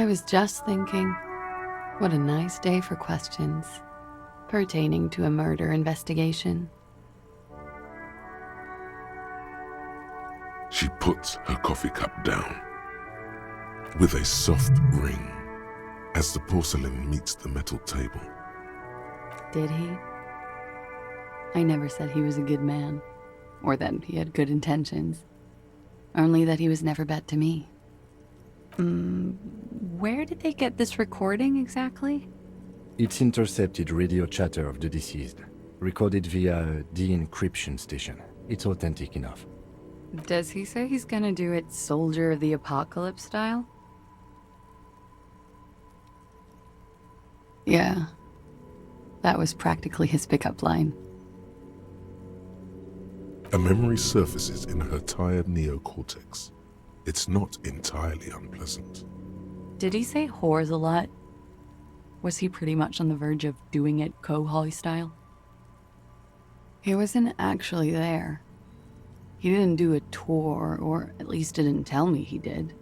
I was just thinking, what a nice day for questions pertaining to a murder investigation. She puts her coffee cup down with a soft ring as the porcelain meets the metal table. Did he? I never said he was a good man, or that he had good intentions. Only that he was never bad to me. Where did they get this recording exactly? It's intercepted radio chatter of the deceased, recorded via a de-encryption station. It's authentic enough. Does he say he's gonna do it Soldier of the Apocalypse style? Yeah. That was practically his pickup line. A memory surfaces in her tired neocortex. It's not entirely unpleasant. Did he say whores a lot? Was he pretty much on the verge of doing it Kohoi style? He wasn't actually there. He didn't do a tour, or at least didn't tell me he did.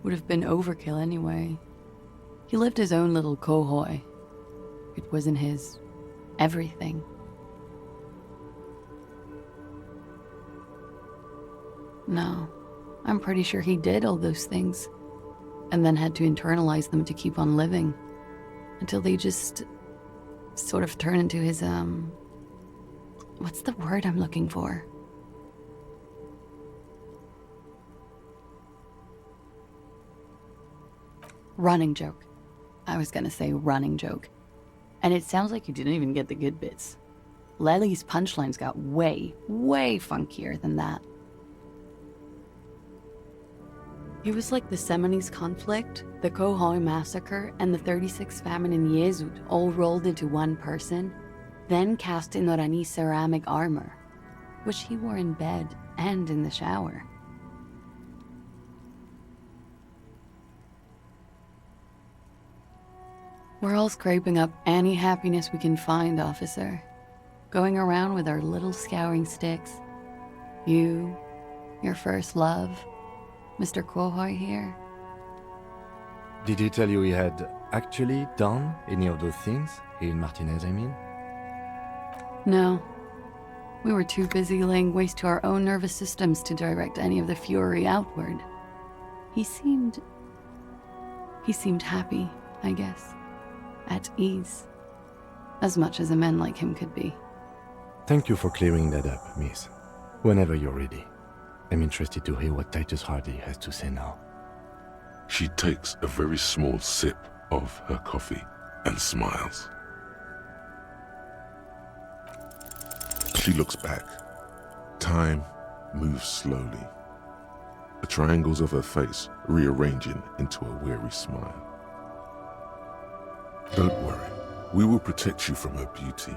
Would have been overkill anyway. He lived his own little Kohoi. It wasn't his everything. No, I'm pretty sure he did all those things, and then had to internalize them to keep on living, until they just sort of turn into his, what's the word I'm looking for? Running joke. I was gonna say running joke. And it sounds like you didn't even get the good bits. Lely's punchlines got way, way funkier than that. He was like the Seminese conflict, the Kohoi massacre, and the 36 famine in Yezud all rolled into one person, then cast in Orani ceramic armor, which he wore in bed and in the shower. We're all scraping up any happiness we can find, officer. Going around with our little scouring sticks. You, your first love, Mr. Kohoi here. Did he tell you he had actually done any of those things? In Martinez, I mean? No. We were too busy laying waste to our own nervous systems to direct any of the fury outward. He seemed happy, I guess. At ease. As much as a man like him could be. Thank you for clearing that up, miss. Whenever you're ready. I'm interested to hear what Titus Hardy has to say now. She takes a very small sip of her coffee and smiles. She looks back. Time moves slowly. The triangles of her face rearranging into a weary smile. Don't worry. We will protect you from her beauty.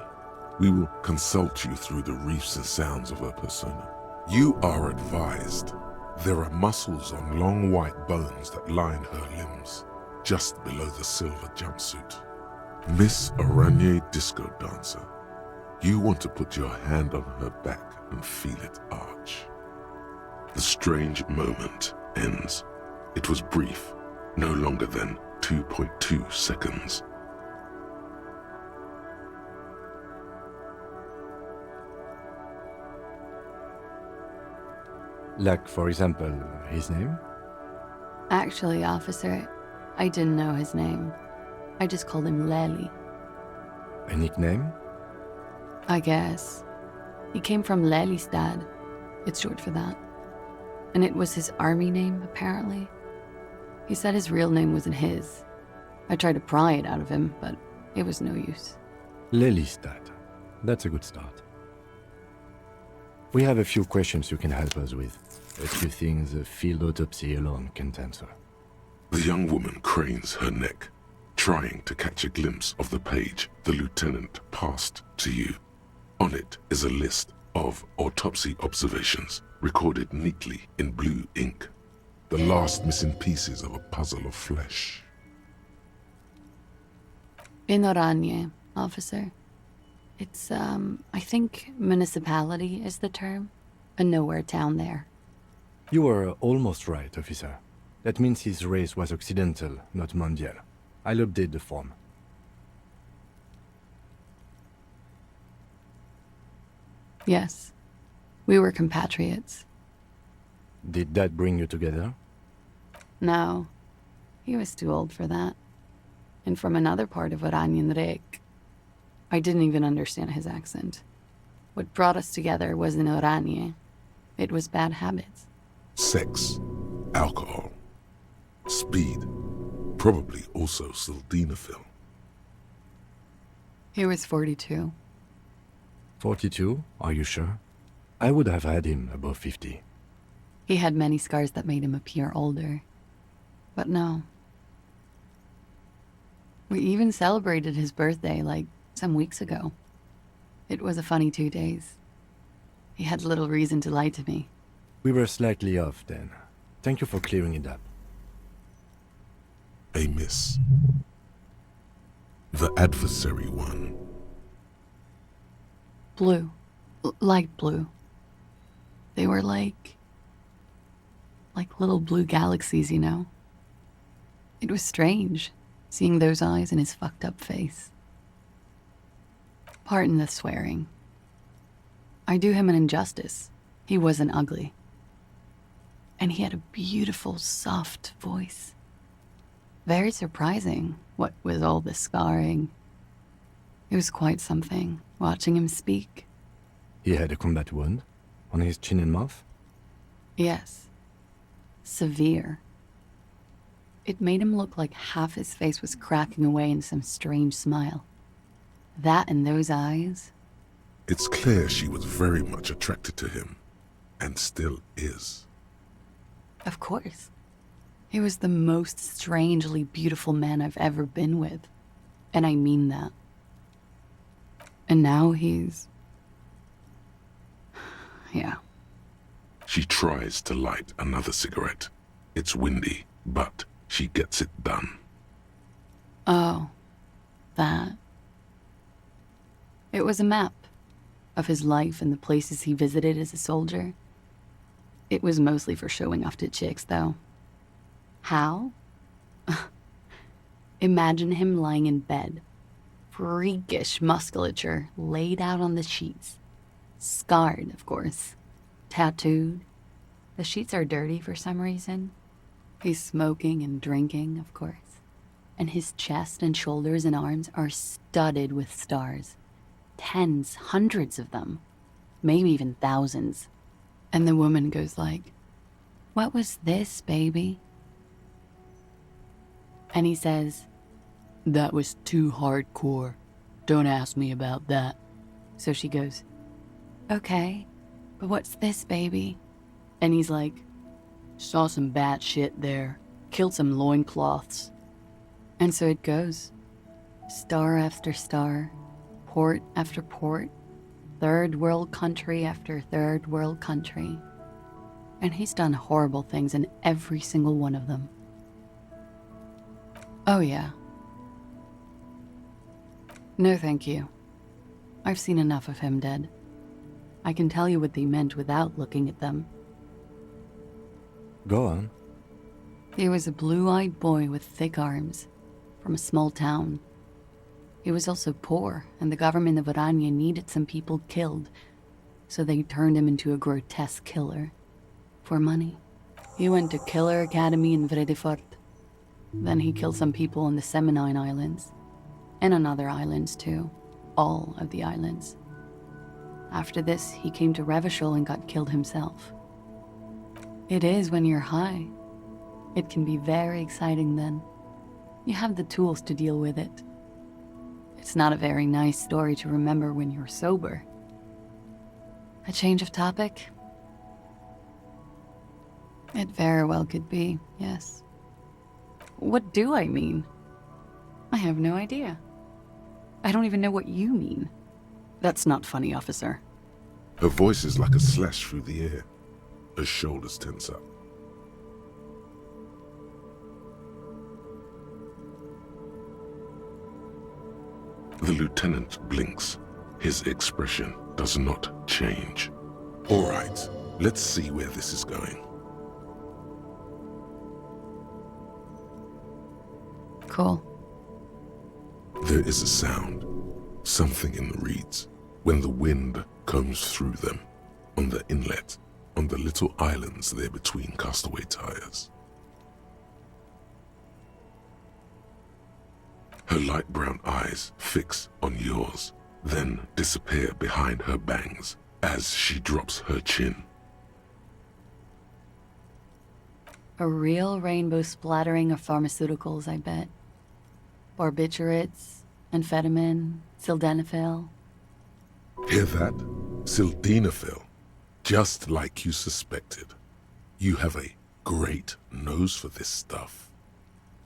We will consult you through the reefs and sounds of her persona. You are advised. There are muscles on long white bones that line her limbs, just below the silver jumpsuit. Miss Oranje Disco Dancer, you want to put your hand on her back and feel it arch. The strange moment ends. It was brief, no longer than 2.2 seconds. Like, for example, his name? Actually, officer, I didn't know his name. I just called him Lely. A nickname? I guess. He came from Lelystad. It's short for that. And it was his army name, apparently. He said his real name wasn't his. I tried to pry it out of him, but it was no use. Lelystad. That's a good start. We have a few questions you can help us with. A few things a field autopsy alone can't answer. The young woman cranes her neck, trying to catch a glimpse of the page the lieutenant passed to you. On it is a list of autopsy observations, recorded neatly in blue ink. The last missing pieces of a puzzle of flesh. In Oranje, officer. It's, I think municipality is the term. A nowhere town there. You were almost right, officer. That means his race was Occidental, not Mondial. I'll update the form. Yes, we were compatriots. Did that bring you together? No, he was too old for that. And from another part of Oranien Rek. I didn't even understand his accent. What brought us together wasn't Oranje. It was bad habits. Sex, alcohol, speed, probably also sildenafil. He was 42. 42? Are you sure? I would have had him above 50. He had many scars that made him appear older. But no. We even celebrated his birthday, like, some weeks ago. It was a funny 2 days. He had little reason to lie to me. We were slightly off then. Thank you for clearing it up. A miss. The adversary one. Blue. Light blue. They were like little blue galaxies, you know? It was strange, seeing those eyes in his fucked up face. Pardon the swearing. I do him an injustice. He wasn't ugly. And he had a beautiful, soft voice. Very surprising, what with all the scarring. It was quite something, watching him speak. He had a combat wound on his chin and mouth? Yes. Severe. It made him look like half his face was cracking away in some strange smile. That and those eyes. It's clear she was very much attracted to him, and still is. Of course. He was the most strangely beautiful man I've ever been with. And I mean that. And now he's... yeah. She tries to light another cigarette. It's windy, but she gets it done. Oh, that. It was a map of his life and the places he visited as a soldier. It was mostly for showing off to chicks, though. How? Imagine him lying in bed. Freakish musculature laid out on the sheets. Scarred, of course. Tattooed. The sheets are dirty for some reason. He's smoking and drinking, of course. And his chest and shoulders and arms are studded with stars. Tens, hundreds of them. Maybe even thousands. And the woman goes like, "What was this, baby?" And he says, "That was too hardcore. Don't ask me about that." So she goes, "Okay, but what's this, baby?" And he's like, "Saw some bat shit there. Killed some loincloths." And so it goes. Star after star, port after port, third world country after third world country. And he's done horrible things in every single one of them. Oh yeah. No thank you. I've seen enough of him dead. I can tell you what they meant without looking at them. Go on. He was a blue-eyed boy with thick arms, from a small town. He was also poor, and the government of Oranje needed some people killed, so they turned him into a grotesque killer. For money. He went to Killer Academy in Vredefort. Then he killed some people on the Seminine Islands, and on other islands too. All of the islands. After this, he came to Revachol and got killed himself. It is when you're high. It can be very exciting then. You have the tools to deal with it. It's not a very nice story to remember when you're sober. A change of topic? It very well could be, yes. What do I mean? I have no idea. I don't even know what you mean. That's not funny, officer. Her voice is like a slash through the air. Her shoulders tense up. The lieutenant blinks. His expression does not change. All right, let's see where this is going. Cool. There is a sound, something in the reeds, when the wind comes through them, on the inlet, on the little islands there between castaway tires. Her light brown eyes fix on yours, then disappear behind her bangs as she drops her chin. A real rainbow splattering of pharmaceuticals, I bet. Barbiturates, amphetamine, sildenafil. Hear that? Sildenafil. Just like you suspected. You have a great nose for this stuff.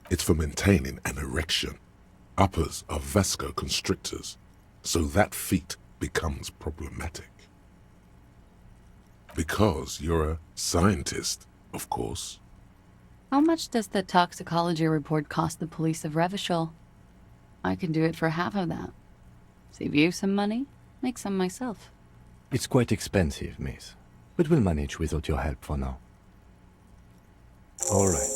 It's for maintaining an erection. Uppers are vasoconstrictors, so that feat becomes problematic. Because you're a scientist, of course. How much does the toxicology report cost the police of Revachol? I could do it for half of that. Save you some money, make some myself. It's quite expensive, miss. But we'll manage without your help for now. All right.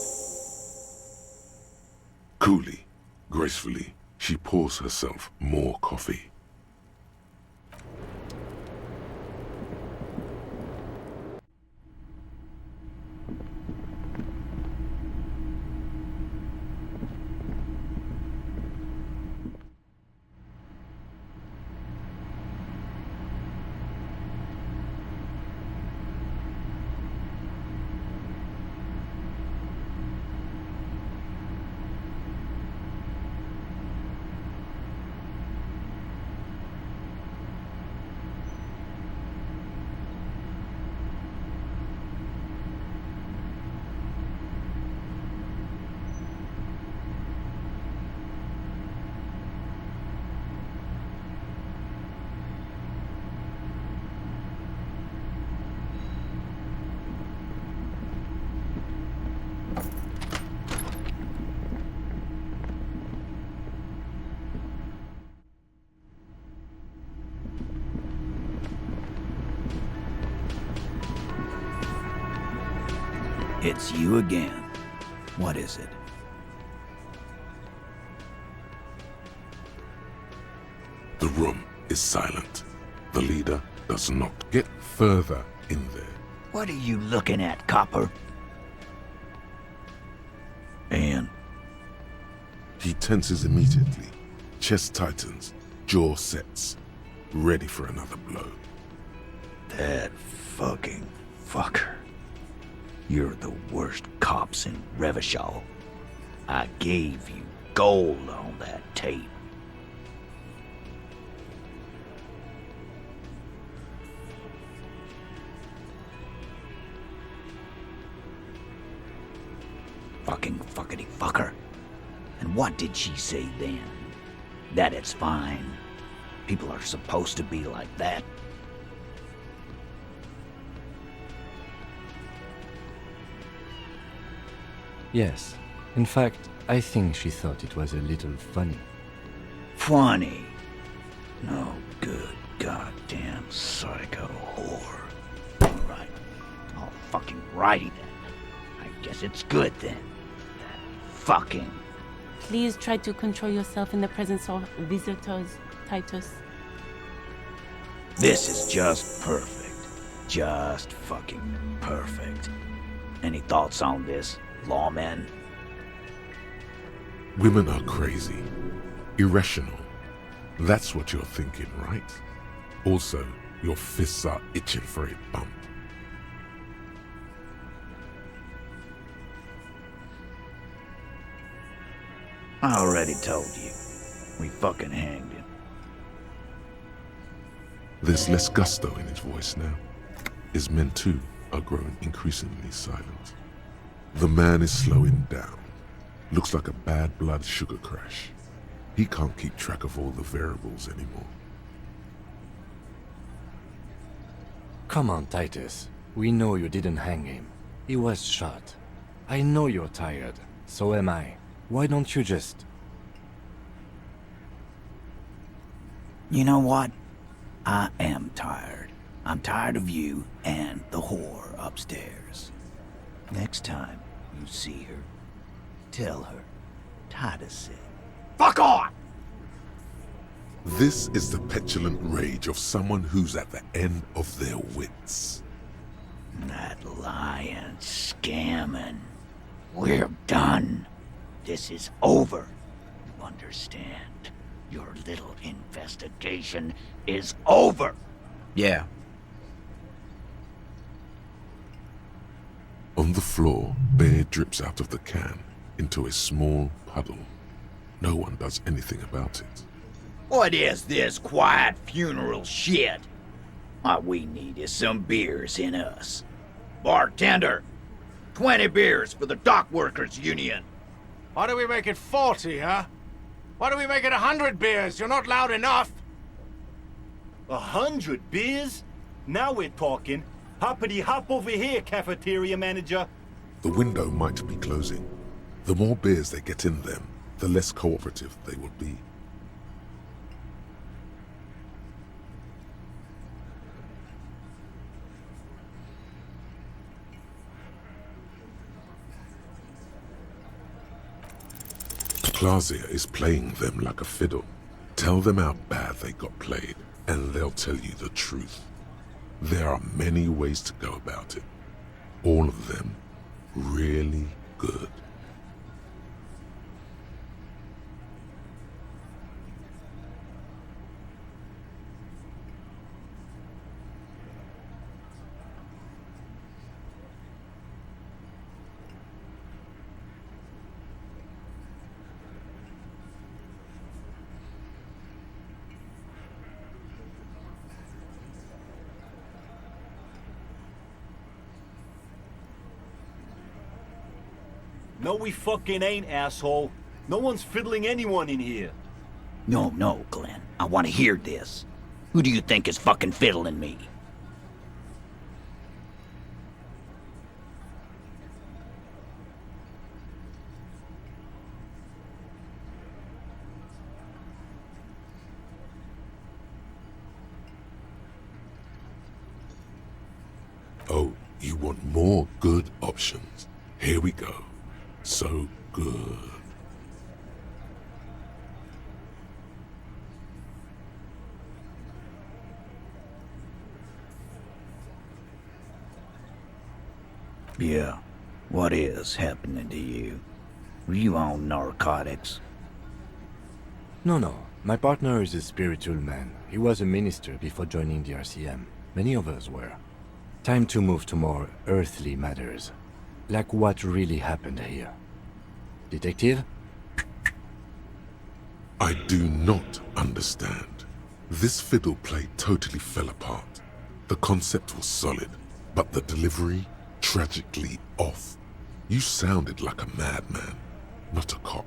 Coolly, gracefully, she pours herself more coffee. It's you again. What is it? The room is silent. The leader does not get further in there. What are you looking at, copper? And He tenses immediately. Chest tightens, jaw sets, ready for another blow. that fucking fucker. You're the worst cops in Revachol. I gave you gold on that tape. Fucking fuckity fucker. And what did she say then? That it's fine. People are supposed to be like that. Yes. In fact, I think she thought it was a little funny. Funny. No good goddamn psycho whore. Right. All fucking righty then. I guess it's good then. That fucking... Please try to control yourself in the presence of visitors, Titus. This is just perfect. Just fucking perfect. Any thoughts on this, lawmen? Women are crazy. Irrational. That's what you're thinking, right? Also, your fists are itching for a bump. I already told you. We fucking hanged him. There's less gusto in his voice now. His men too are growing increasingly silent. The man is slowing down. Looks like a bad blood sugar crash. He can't keep track of all the variables anymore. Come on, Titus. We know you didn't hang him. He was shot. I know you're tired. So am I. Why don't you just... You know what? I am tired. I'm tired of you and the whore upstairs. Next time you see her, tell her Titus. Fuck off! This is the petulant rage of someone who's at the end of their wits. That lying, scamming. We're done. This is over. You understand? Your little investigation is over. Yeah. On the floor, beer drips out of the can into a small puddle. No one does anything about it. What is this quiet funeral shit? All we need is some beers in us. Bartender, 20 beers for the Dock Workers Union. Why do we make it 40, huh? Why do we make it 100 beers? You're not loud enough. 100 beers? Now we're talking. Hoppity hop over here, cafeteria manager. The window might be closing. The more beers they get in them, the less cooperative they will be. Clausia is playing them like a fiddle. Tell them how bad they got played, and they'll tell you the truth. There are many ways to go about it. All of them really good. No, we fucking ain't, asshole. No one's fiddling anyone in here. No, Glenn. I want to hear this. Who do you think is fucking fiddling me? Oh, you want more good options? Here we go. So good. Yeah. What is happening to you? Were you on narcotics? No. My partner is a spiritual man. He was a minister before joining the RCM. Many of us were. Time to move to more earthly matters. Like what really happened here. Detective? I do not understand. This fiddle play totally fell apart. The concept was solid, but the delivery tragically off. You sounded like a madman, not a cop.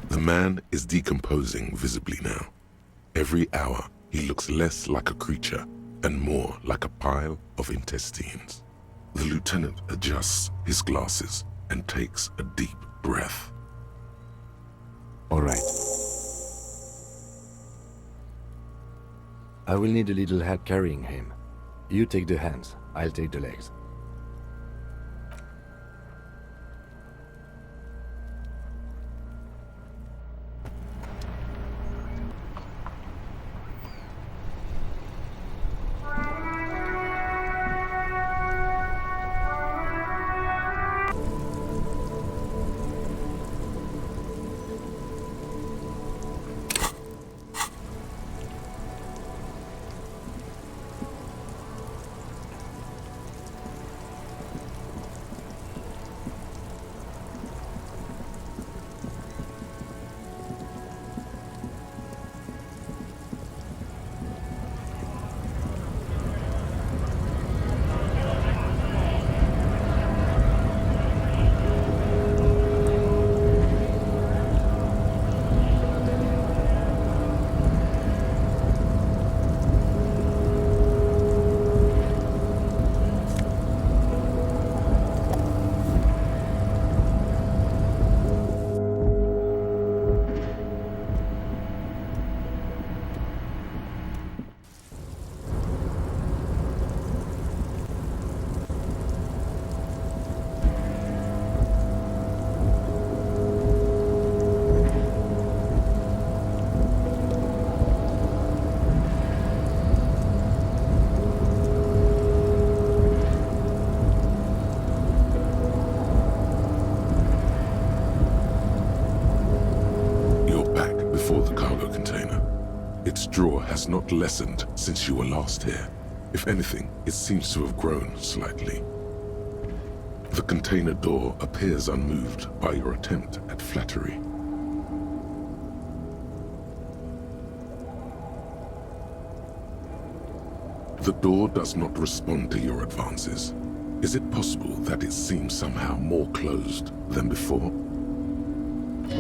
The man is decomposing visibly now. Every hour, he looks less like a creature and more like a pile of intestines. The lieutenant adjusts his glasses and takes a deep breath. All right. I will need a little help carrying him. You take the hands, I'll take the legs. before the cargo container. Its drawer has not lessened since you were last here. If anything, it seems to have grown slightly. The container door appears unmoved by your attempt at flattery. The door does not respond to your advances. Is it possible that it seems somehow more closed than before?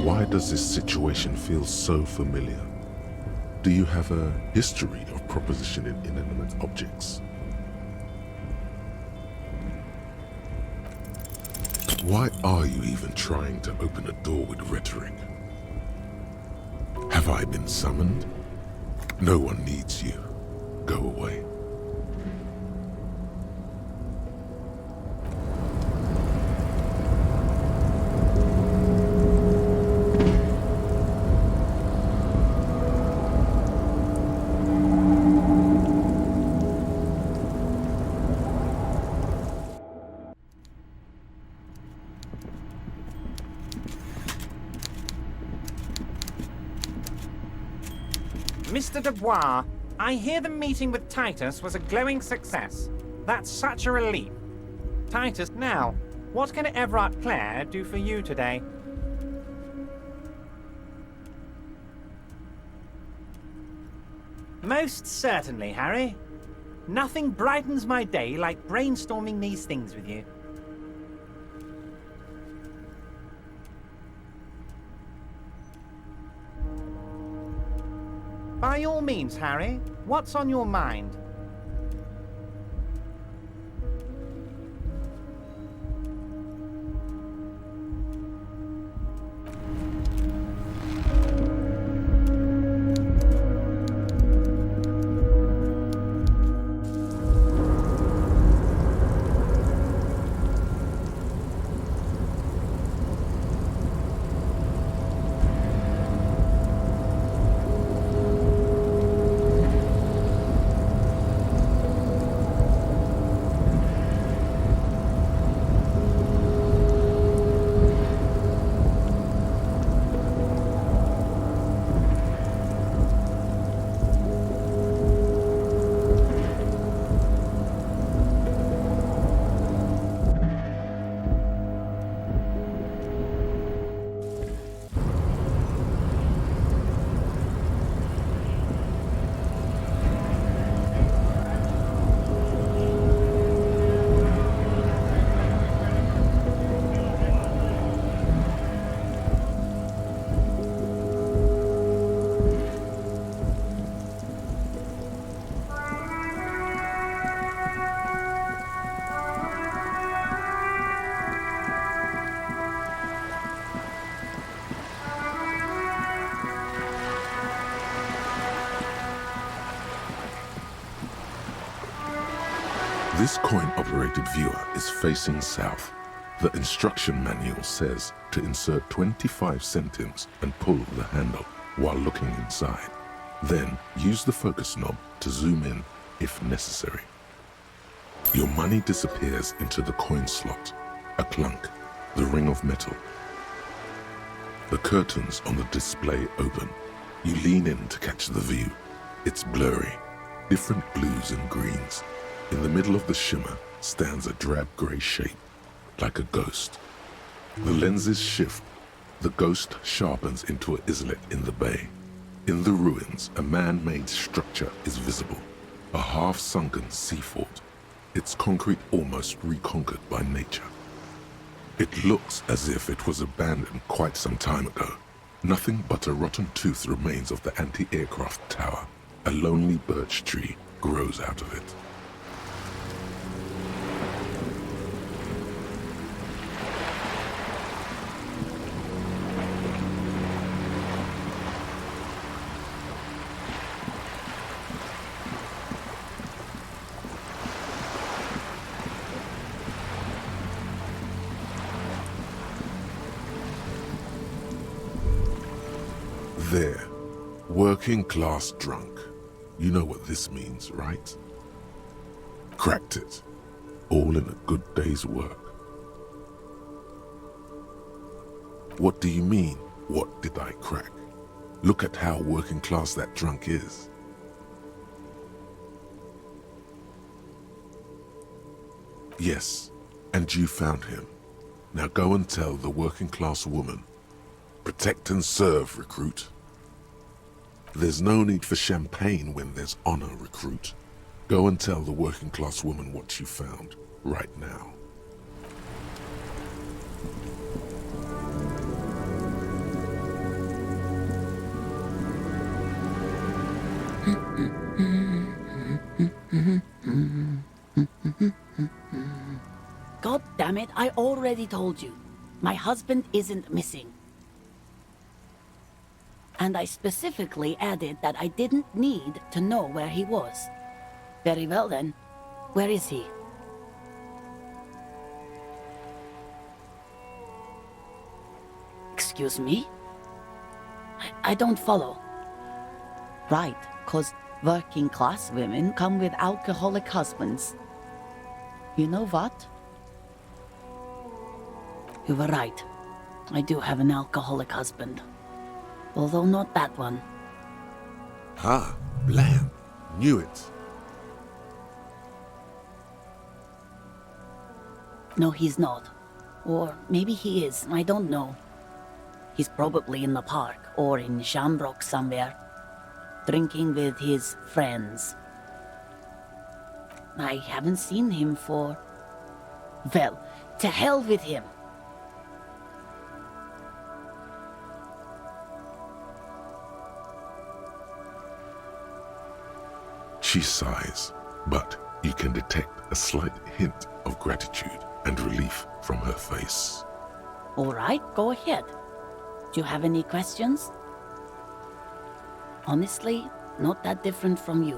Why does this situation feel so familiar? Do you have a history of propositioning inanimate objects? Why are you even trying to open a door with rhetoric? Have I been summoned? No one needs you. Go away. Mr. Dubois, I hear the meeting with Titus was a glowing success. That's such a relief. Titus, now, what can Everard Clare do for you today? Most certainly, Harry. Nothing brightens my day like brainstorming these things with you. By all means, Harry. What's on your mind? This coin-operated viewer is facing south. The instruction manual says to insert 25 centimes and pull the handle while looking inside. Then use the focus knob to zoom in if necessary. Your money disappears into the coin slot. A clunk, the ring of metal. The curtains on the display open. You lean in to catch the view. It's blurry, different blues and greens. In the middle of the shimmer stands a drab grey shape, like a ghost. The lenses shift. The ghost sharpens into an islet in the bay. In the ruins, a man-made structure is visible, a half-sunken sea fort, its concrete almost reconquered by nature. It looks as if it was abandoned quite some time ago. Nothing but a rotten tooth remains of the anti-aircraft tower. A lonely birch tree grows out of it. There, working class drunk. You know what this means, right? Cracked it. All in a good day's work. What do you mean, what did I crack? Look at how working class that drunk is. Yes, and you found him. Now go and tell the working class woman. Protect and serve, recruit. There's no need for champagne when there's honor, recruit. Go and tell the working class woman what you found, right now. God damn it, I already told you. My husband isn't missing. And I specifically added that I didn't need to know where he was. Very well then. Where is he? Excuse me? I don't follow. Right, 'cause working class women come with alcoholic husbands. You know what? You were right. I do have an alcoholic husband. Although not that one. Ha, blam, knew it. No, he's not. Or maybe he is, I don't know. He's probably in the park or in Shamrock somewhere, drinking with his friends. I haven't seen him for... Well, to hell with him. She sighs, but you can detect a slight hint of gratitude and relief from her face. All right, go ahead. Do you have any questions? Honestly, not that different from you.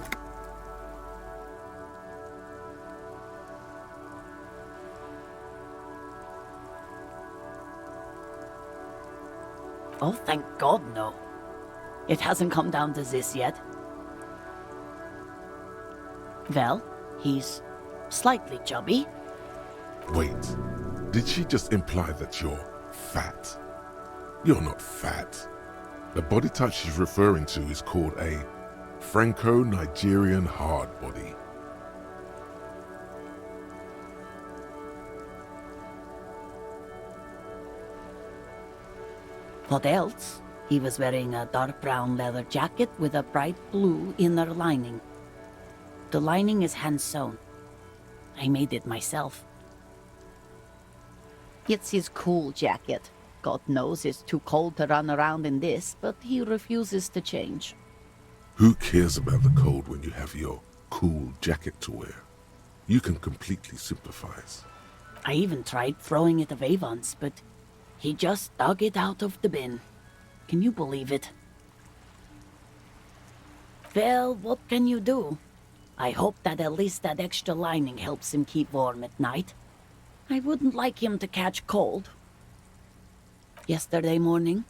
Oh, thank God, no. It hasn't come down to this yet. Well, he's slightly chubby. Wait, did she just imply that you're fat? You're not fat. The body type she's referring to is called a Franco-Nigerian hard body. What else? He was wearing a dark brown leather jacket with a bright blue inner lining. The lining is hand-sewn. I made it myself. It's his cool jacket. God knows it's too cold to run around in this, but he refuses to change. Who cares about the cold when you have your cool jacket to wear? You can completely sympathize. I even tried throwing it away once, but he just dug it out of the bin. Can you believe it? Well, what can you do? I hope that at least that extra lining helps him keep warm at night. I wouldn't like him to catch cold. Yesterday morning,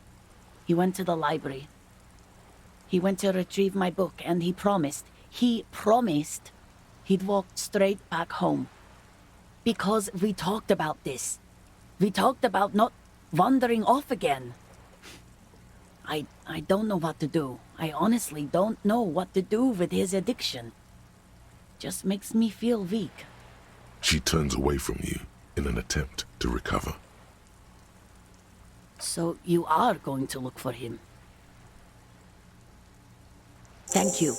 he went to the library. He went to retrieve my book, and he promised he'd walk straight back home. Because we talked about this. We talked about not wandering off again. I don't know what to do. I honestly don't know what to do with his addiction. Just makes me feel weak. She turns away from you in an attempt to recover. So you are going to look for him? Thank you.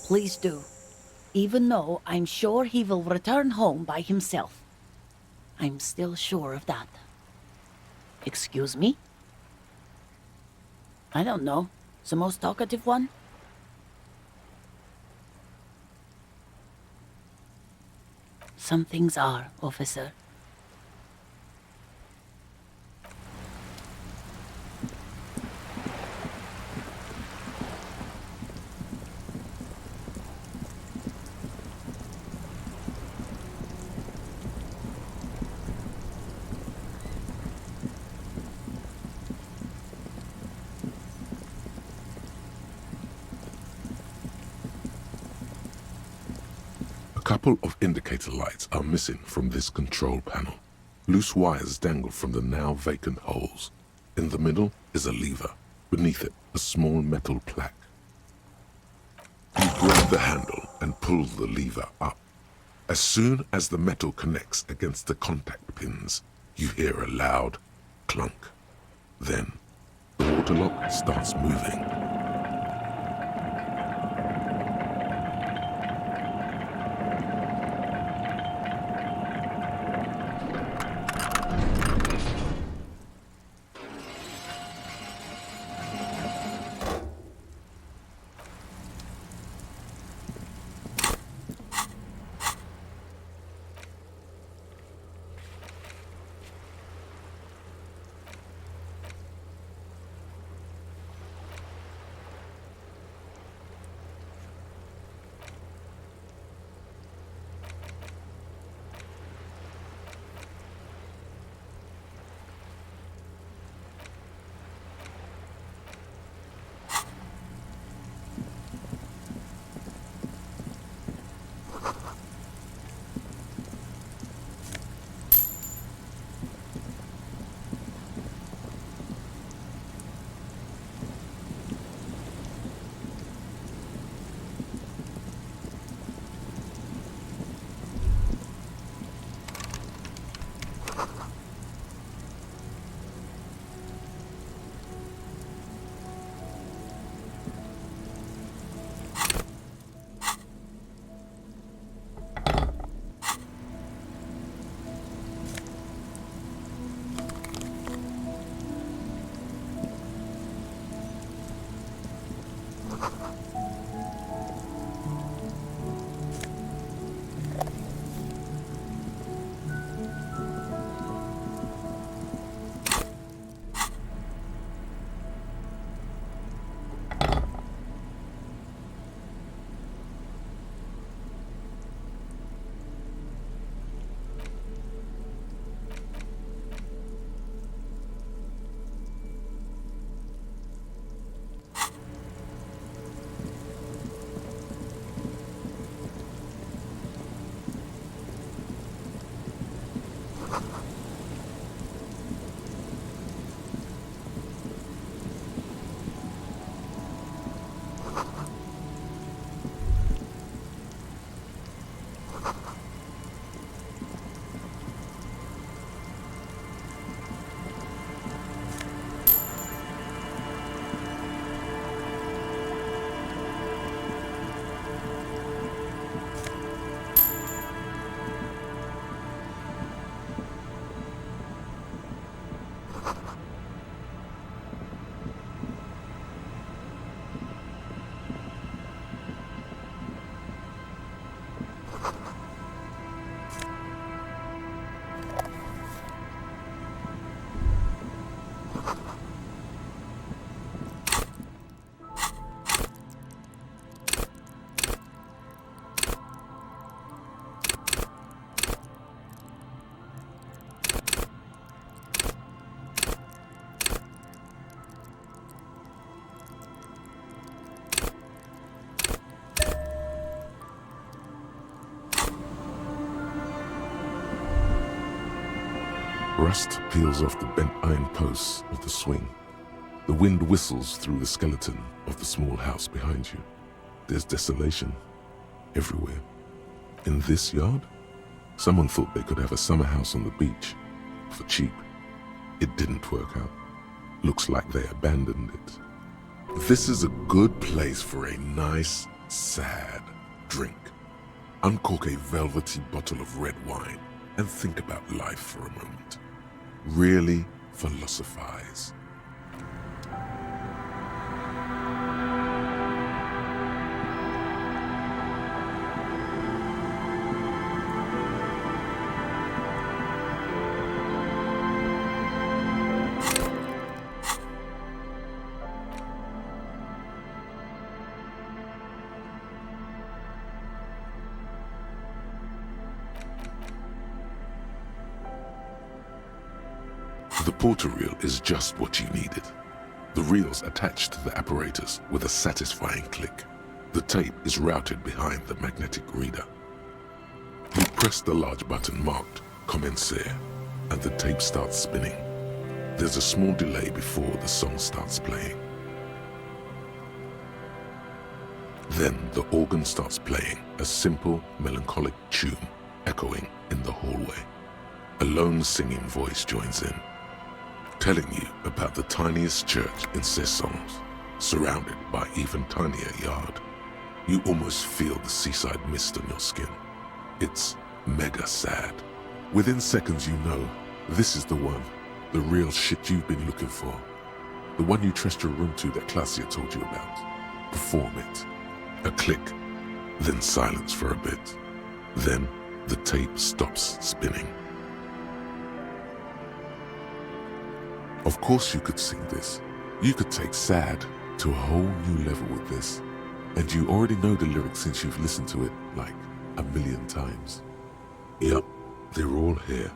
Please do. Even though I'm sure he will return home by himself. I'm still sure of that. Excuse me? I don't know. The most talkative one? Some things are, officer. A couple of indicator lights are missing from this control panel. Loose wires dangle from the now vacant holes. In the middle is a lever, Beneath it, a small metal plaque. You grab the handle and pull the lever up. As soon as the metal connects against the contact pins, you hear a loud clunk. Then, the water lock starts moving. Rust peels off the bent iron posts of the swing. The wind whistles through the skeleton of the small house behind you. There's desolation everywhere. In this yard, someone thought they could have a summer house on the beach for cheap. It didn't work out. Looks like they abandoned it. This is a good place for a nice, sad drink. Uncork a velvety bottle of red wine and think about life for a moment. Really philosophize. The porter reel is just what you needed. The reel's attached to the apparatus with a satisfying click. The tape is routed behind the magnetic reader. You press the large button marked Commencer, and the tape starts spinning. There's a small delay before the song starts playing. Then the organ starts playing a simple, melancholic tune echoing in the hallway. A lone singing voice joins in, telling you about the tiniest church in Cessons, surrounded by even tinier yard. You almost feel the seaside mist on your skin. It's mega sad. Within seconds you know, this is the one, the real shit you've been looking for. The one you trust your room to that Claudia told you about. Perform it. A click, then silence for a bit. Then the tape stops spinning. Of course you could sing this. You could take sad to a whole new level with this. And you already know the lyrics since you've listened to it like a million times. Yup, they're all here.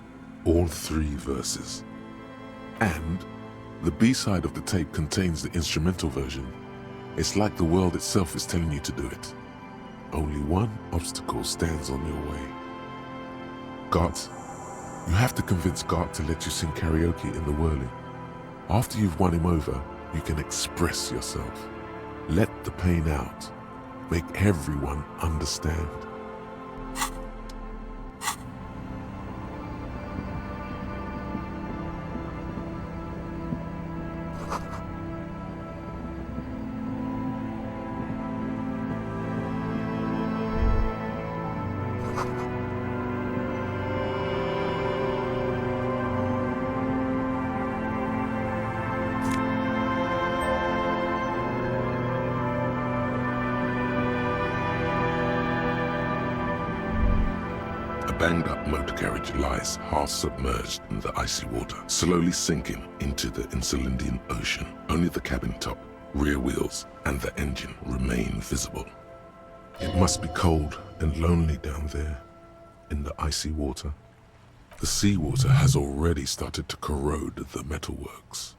All 3 verses. And the B-side of the tape contains the instrumental version. It's like the world itself is telling you to do it. Only one obstacle stands on your way. Gart. You have to convince Gart to let you sing karaoke in the whirling. After you've won him over, you can express yourself. Let the pain out. Make everyone understand. Banged-up motor carriage lies half-submerged in the icy water, slowly sinking into the Insulindian Ocean. Only the cabin top, rear wheels, and the engine remain visible. It must be cold and lonely down there, in the icy water. The seawater has already started to corrode the metalworks.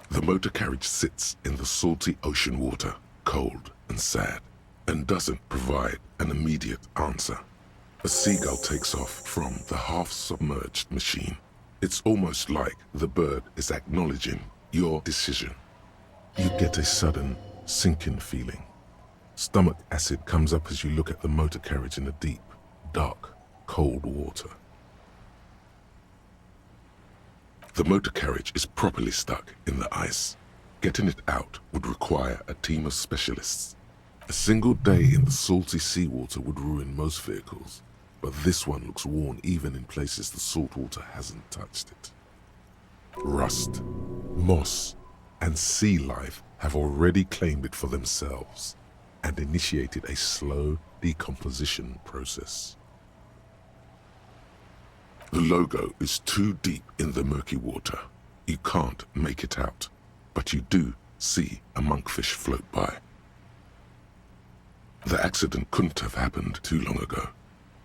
The motor carriage sits in the salty ocean water, cold and sad, and doesn't provide an immediate answer. A seagull takes off from the half-submerged machine. It's almost like the bird is acknowledging your decision. You get a sudden, sinking feeling. Stomach acid comes up as you look at the motor carriage in the deep, dark, cold water. The motor carriage is properly stuck in the ice. Getting it out would require a team of specialists. A single day in the salty seawater would ruin most vehicles. But this one looks worn even in places the salt water hasn't touched it. Rust, moss, and sea life have already claimed it for themselves and initiated a slow decomposition process. The logo is too deep in the murky water. You can't make it out, but you do see a monkfish float by. The accident couldn't have happened too long ago.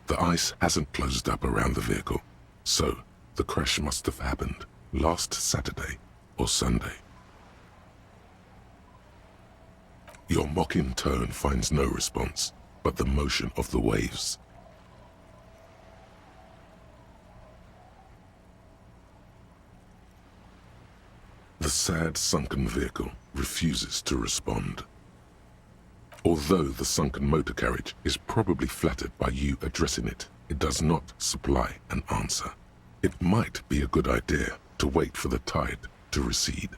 The ice hasn't closed up around the vehicle, so the crash must have happened last Saturday or Sunday. Your mocking tone finds no response, but the motion of the waves. The sad, sunken vehicle refuses to respond. Although the sunken motor carriage is probably flattered by you addressing it, it does not supply an answer. It might be a good idea to wait for the tide to recede.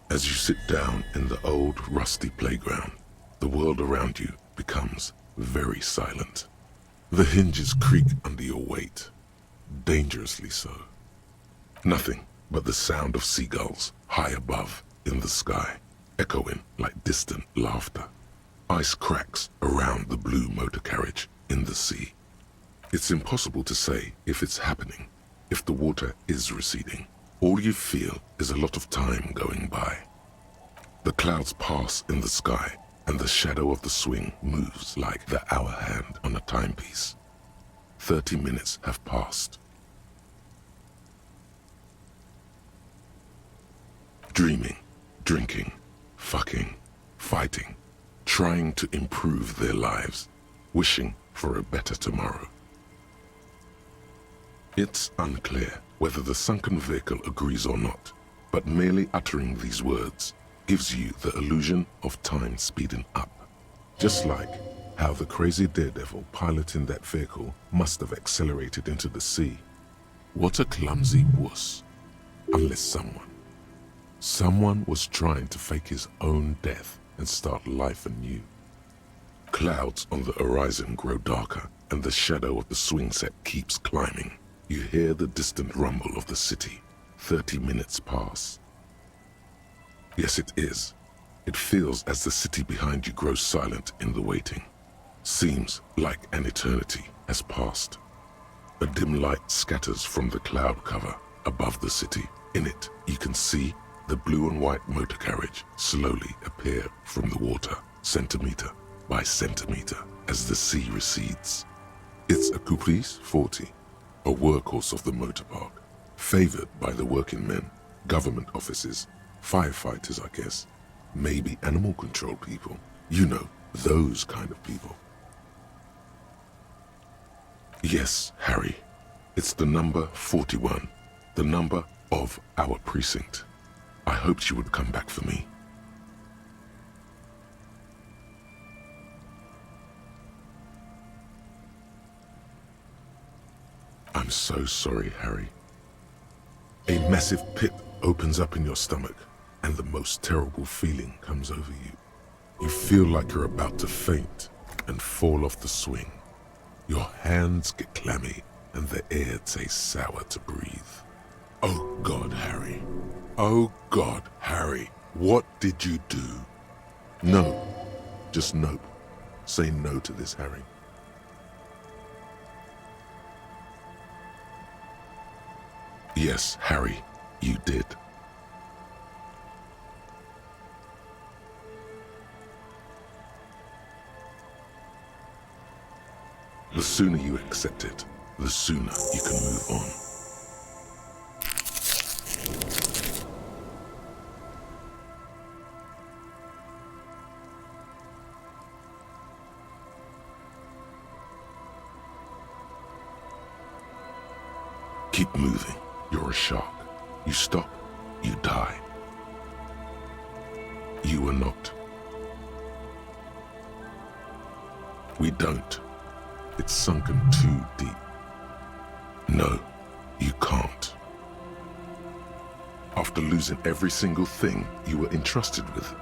As you sit down in the old, rusty playground, the world around you becomes very silent. The hinges creak under your weight, dangerously so. Nothing but the sound of seagulls high above in the sky, echoing like distant laughter. Ice cracks around the blue motor carriage in the sea. It's impossible to say if it's happening, if the water is receding. All you feel is a lot of time going by. The clouds pass in the sky, and the shadow of the swing moves like the hour hand on a timepiece. 30 minutes have passed. Dreaming, drinking, fucking, fighting, trying to improve their lives, wishing for a better tomorrow. It's unclear whether the sunken vehicle agrees or not, but merely uttering these words gives you the illusion of time speeding up. Just like how the crazy daredevil piloting that vehicle must have accelerated into the sea. What a clumsy wuss. Unless someone was trying to fake his own death and start life anew. Clouds on the horizon grow darker, and the shadow of the swing set keeps climbing. You hear the distant rumble of the city. 30 minutes pass. Yes, it is. It feels as the city behind you grows silent in the waiting. Seems like an eternity has passed. A dim light scatters from the cloud cover above the city. In it, you can see the blue and white motor carriage slowly appear from the water, centimeter by centimeter, as the sea recedes. It's a Caprice 40, a workhorse of the motor park, favored by the working men, government offices, firefighters, I guess, maybe animal control people. You know, those kind of people. Yes, Harry, it's the number 41, the number of our precinct. I hoped you would come back for me. I'm so sorry, Harry. A massive pit opens up in your stomach, and the most terrible feeling comes over you. You feel like you're about to faint and fall off the swing. Your hands get clammy, and the air tastes sour to breathe. Oh God, Harry. Oh God, Harry. What did you do? No. Just nope. Say no to this, Harry. Yes, Harry, you did. The sooner you accept it, the sooner you can move on. Keep moving. You're a shark. You stop, you die. You are not. We don't. It's sunken too deep. No, you can't. After losing every single thing you were entrusted with,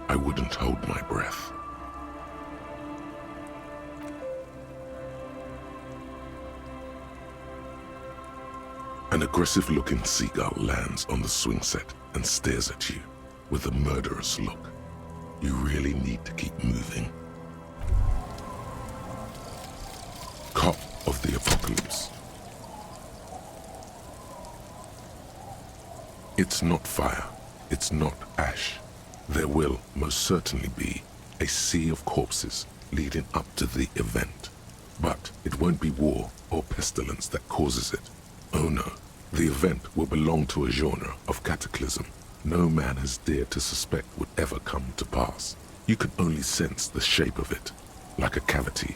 I wouldn't hold my breath. An aggressive-looking seagull lands on the swing set and stares at you with a murderous look. You really need to keep moving. Cop of the apocalypse. It's not fire. It's not ash. There will most certainly be a sea of corpses leading up to the event. But it won't be war or pestilence that causes it. Oh no, the event will belong to a genre of cataclysm no man has dared to suspect would ever come to pass. You can only sense the shape of it, like a cavity,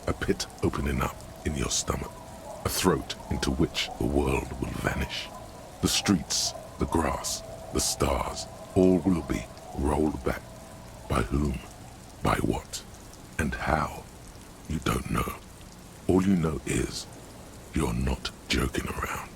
a pit opening up in your stomach, a throat into which the world will vanish. The streets, the grass, the stars, all will be rolled back. By whom, by what, and how, you don't know. All you know is, you're not joking around.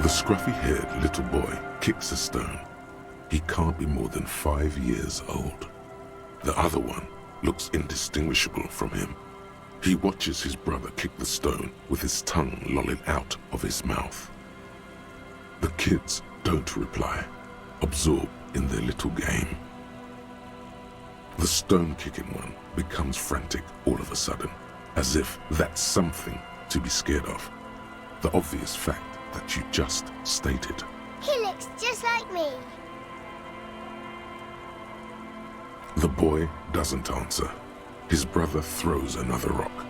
The scruffy-haired little boy kicks a stone. He can't be more than 5 years old. The other one looks indistinguishable from him. He watches his brother kick the stone with his tongue lolling out of his mouth. The kids don't reply, absorbed in their little game. The stone-kicking one becomes frantic all of a sudden, as if that's something to be scared of. The obvious fact that you just stated. He looks just like me. The boy doesn't answer. His brother throws another rock.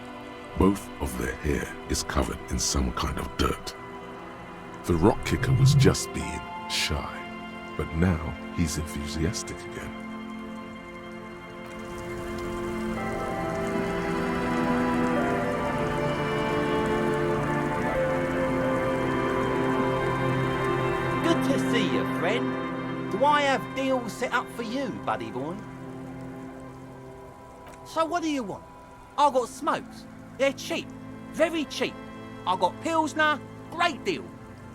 Both of their hair is covered in some kind of dirt. The rock kicker was just being shy, but now he's enthusiastic again. Good to see you, friend. Do I have deals set up for you, buddy boy? So what do you want? I got smokes. They're cheap. Very cheap. I got Pilsner. Great deal.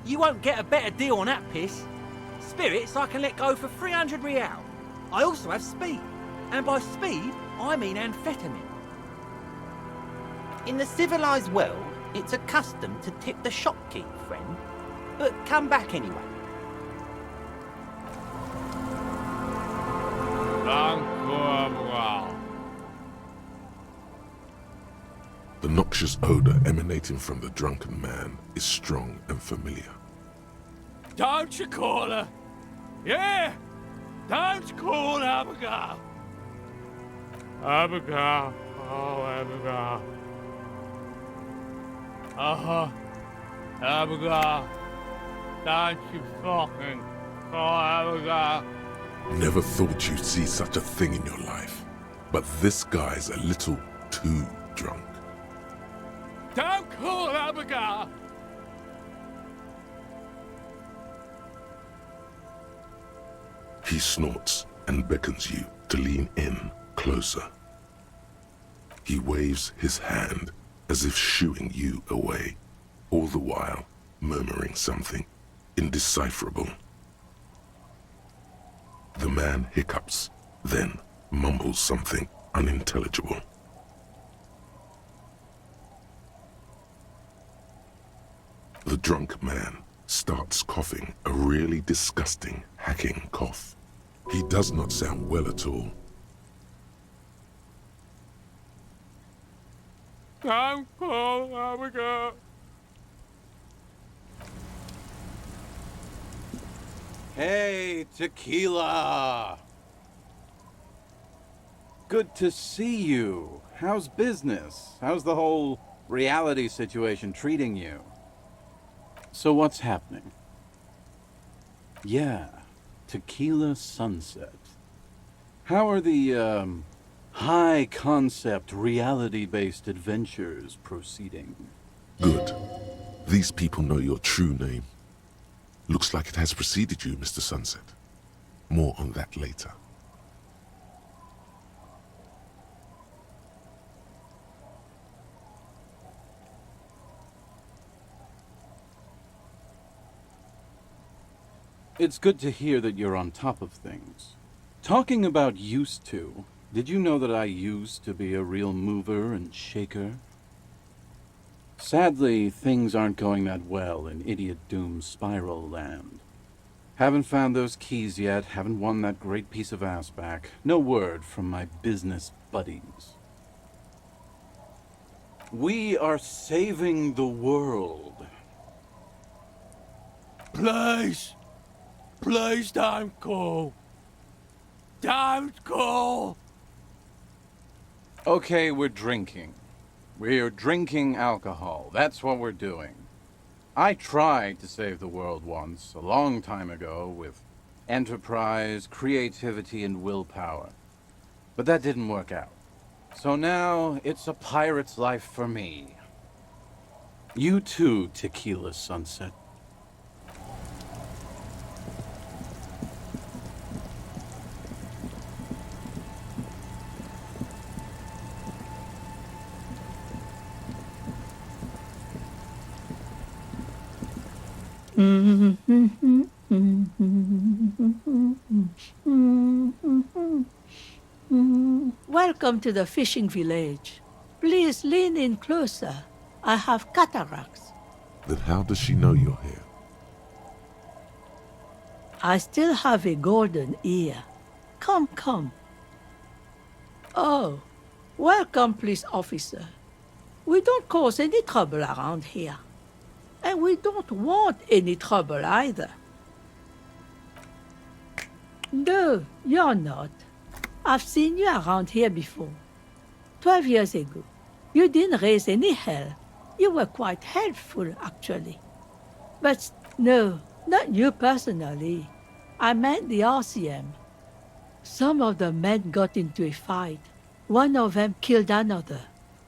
You won't get a better deal on that piss. Spirits I can let go for 300 real. I also have speed. And by speed, I mean amphetamine. In the civilized world, it's a custom to tip the shopkeep, friend. But come back anyway. The noxious odor emanating from the drunken man is strong and familiar. Don't you call her? Yeah! Don't call Abigail! Abigail. Oh, Abigail. Uh-huh. Abigail. Don't you fucking call Abigail. Never thought you'd see such a thing in your life. But this guy's a little too drunk. Don't call Abigail! He snorts and beckons you to lean in closer. He waves his hand as if shooing you away, all the while murmuring something indecipherable. The man hiccups, then mumbles something unintelligible. The drunk man starts coughing a really disgusting, hacking cough. He does not sound well at all. Don't call Abigail. Hey, Tequila! Good to see you. How's business? How's the whole reality situation treating you? So what's happening? Yeah, Tequila Sunset. How are the, high-concept, reality-based adventures proceeding? Good. These people know your true name. Looks like it has preceded you, Mr. Sunset. More on that later. It's good to hear that you're on top of things. Talking about used to, did you know that I used to be a real mover and shaker? Sadly, things aren't going that well in Idiot Doom's Spiral Land. Haven't found those keys yet, haven't won that great piece of ass back. No word from my business buddies. We are saving the world. Please! Please don't call. Don't call! Okay, we're drinking. We're drinking alcohol. That's what we're doing. I tried to save the world once, a long time ago, with enterprise, creativity, and willpower. But that didn't work out. So now, it's a pirate's life for me. You too, Tequila Sunset. Welcome to the fishing village. Please lean in closer. I have cataracts. Then how does she know you're here? I still have a golden ear. Come, come. Oh, welcome, police officer. We don't cause any trouble around here. And we don't want any trouble either. No, you're not. I've seen you around here before. 12 years ago. You didn't raise any hell. You were quite helpful, actually. But no, not you personally. I meant the RCM. Some of the men got into a fight. One of them killed another,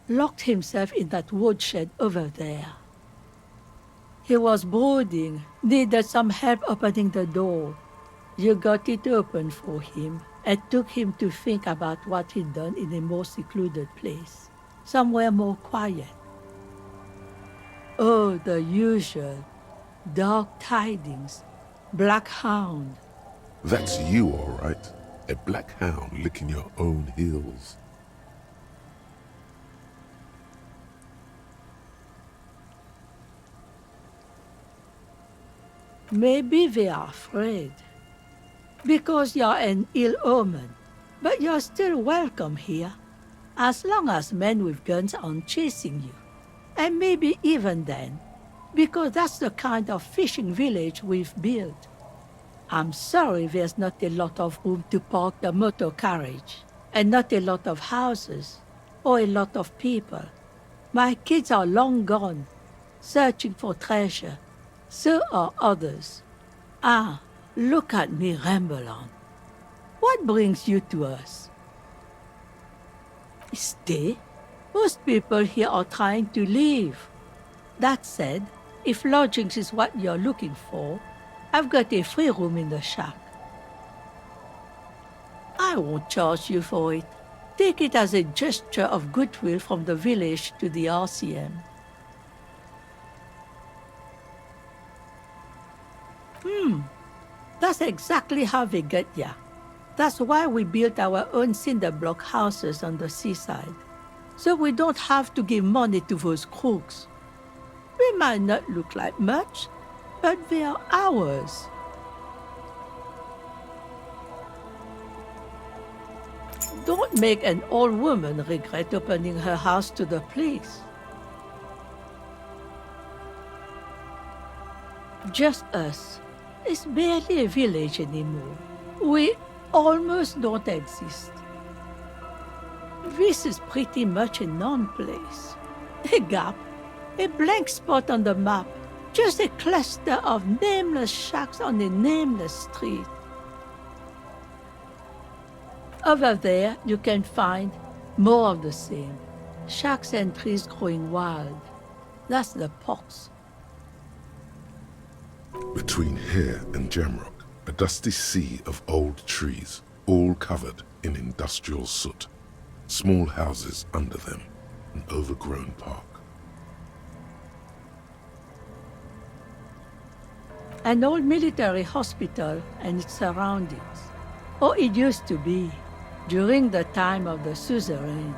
locked himself in that woodshed over there. He was brooding, needed some help opening the door. You got it open for him and took him to think about what he'd done in a more secluded place, somewhere more quiet. Oh, the usual. Dark tidings. Black hound. That's you, all right. A black hound licking your own heels. Maybe they are afraid. Because you're an ill omen. But you're still welcome here. As long as men with guns aren't chasing you. And maybe even then. Because that's the kind of fishing village we've built. I'm sorry there's not a lot of room to park the motor carriage. And not a lot of houses. Or a lot of people. My kids are long gone. Searching for treasure. So are others. Ah, look at me ramble on. What brings you to us? Stay? Most people here are trying to leave. That said, if lodgings is what you're looking for, I've got a free room in the shack. I won't charge you for it. Take it as a gesture of goodwill from the village to the RCM. That's exactly how they get ya. That's why we built our own cinder block houses on the seaside. So we don't have to give money to those crooks. We might not look like much, but they are ours. Don't make an old woman regret opening her house to the police. Just us. It's barely a village anymore. We almost don't exist. This is pretty much a non-place. A gap, a blank spot on the map, just a cluster of nameless shacks on a nameless street. Over there, you can find more of the same. Shacks and trees growing wild. That's the pox. Between here and Jamrock, a dusty sea of old trees, all covered in industrial soot. Small houses under them, an overgrown park. An old military hospital and its surroundings. Or it used to be, during the time of the suzerain.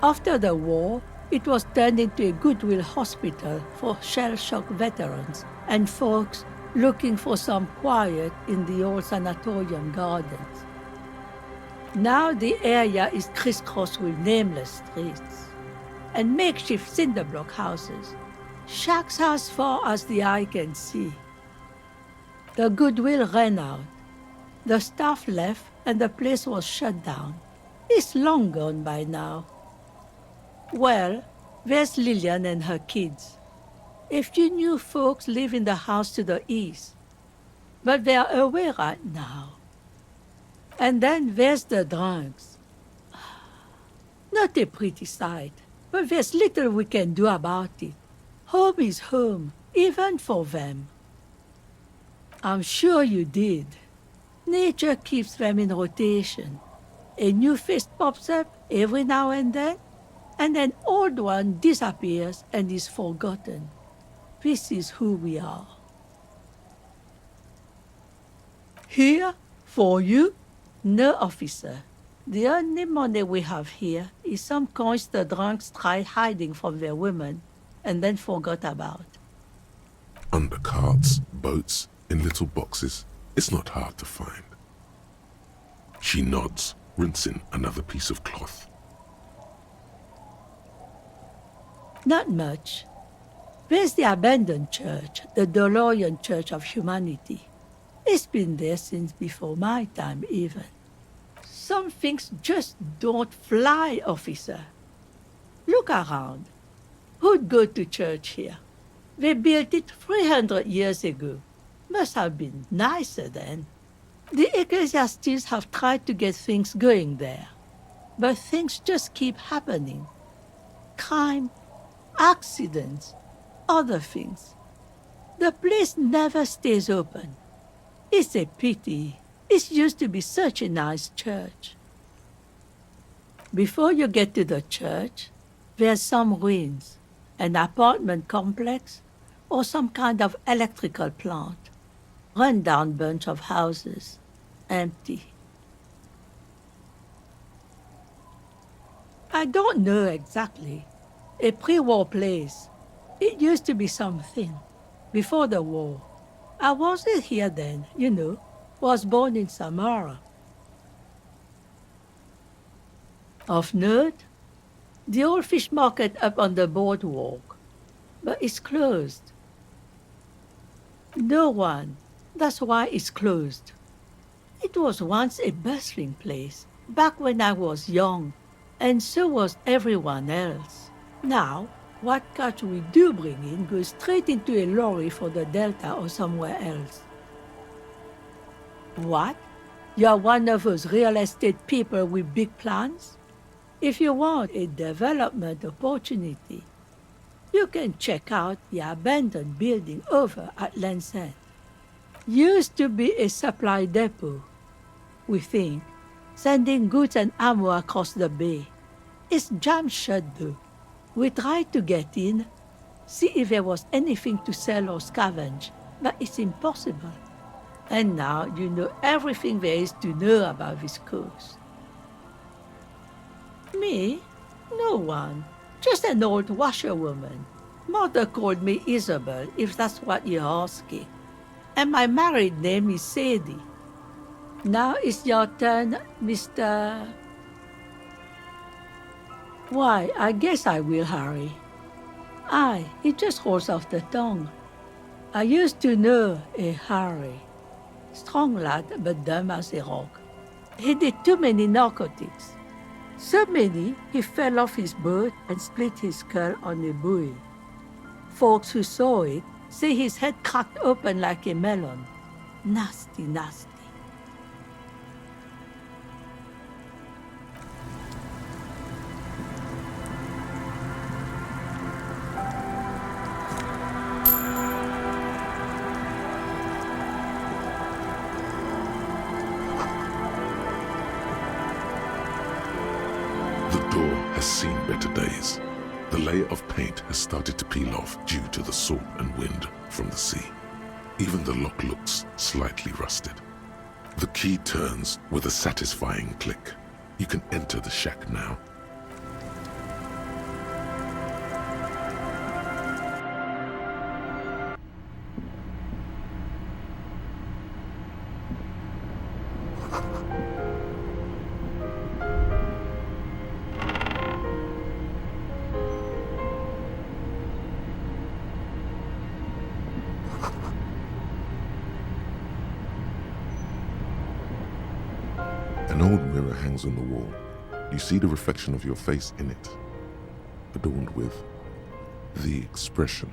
After the war, it was turned into a goodwill hospital for shell-shock veterans and folks looking for some quiet in the old sanatorium gardens. Now the area is crisscrossed with nameless streets and makeshift cinder block houses, shacks as far as the eye can see. The goodwill ran out. The staff left and the place was shut down. It's long gone by now. Well, there's Lillian and her kids. A few new folks live in the house to the east, but they're away right now. And then there's the drunks. Not a pretty sight, but there's little we can do about it. Home is home, even for them. I'm sure you did. Nature keeps them in rotation. A new face pops up every now and then, and an old one disappears and is forgotten. This is who we are. Here? For you? No, officer. The only money we have here is some coins the drunks tried hiding from their women and then forgot about. Under carts, boats, in little boxes. It's not hard to find. She nods, rinsing another piece of cloth. Not much. There's the abandoned church, the DeLorean Church of Humanity. It's been there since before my time, even. Some things just don't fly, officer. Look around. Who'd go to church here? They built it 300 years ago. Must have been nicer then. The ecclesiastics have tried to get things going there, but things just keep happening. Crime, accidents, other things. The place never stays open. It's a pity. It used to be such a nice church. Before you get to the church, there's some ruins, an apartment complex, or some kind of electrical plant. Run-down bunch of houses, empty. I don't know exactly. A pre-war place. It used to be something. Before the war. I wasn't here then, you know. Was born in Samara. Of note, the old fish market up on the boardwalk. But it's closed. No one. That's why it's closed. It was once a bustling place, back when I was young, and so was everyone else. Now, what catch we do bring in goes straight into a lorry for the Delta or somewhere else. What? You're one of those real estate people with big plans? If you want a development opportunity, you can check out the abandoned building over at Land's End. Used to be a supply depot, we think, sending goods and ammo across the bay. It's jammed shut though. We tried to get in, see if there was anything to sell or scavenge, but it's impossible. And now you know everything there is to know about this coast. Me? No one. Just an old washerwoman. Mother called me Isabel, if that's what you're asking. And my married name is Sadie. Now it's your turn, Mr. Why, I guess I will, Harry. Aye, it just rolls off the tongue. I used to know a Harry. Strong lad, but dumb as a rock. He did too many narcotics. So many, he fell off his boat and split his skull on a buoy. Folks who saw it say his head cracked open like a melon. Nasty, nasty. Has seen better days. The layer of paint has started to peel off due to the salt and wind from the sea. Even the lock looks slightly rusted. The key turns with a satisfying click. You can enter the shack now. An old mirror hangs on the wall. You see the reflection of your face in it, adorned with the expression.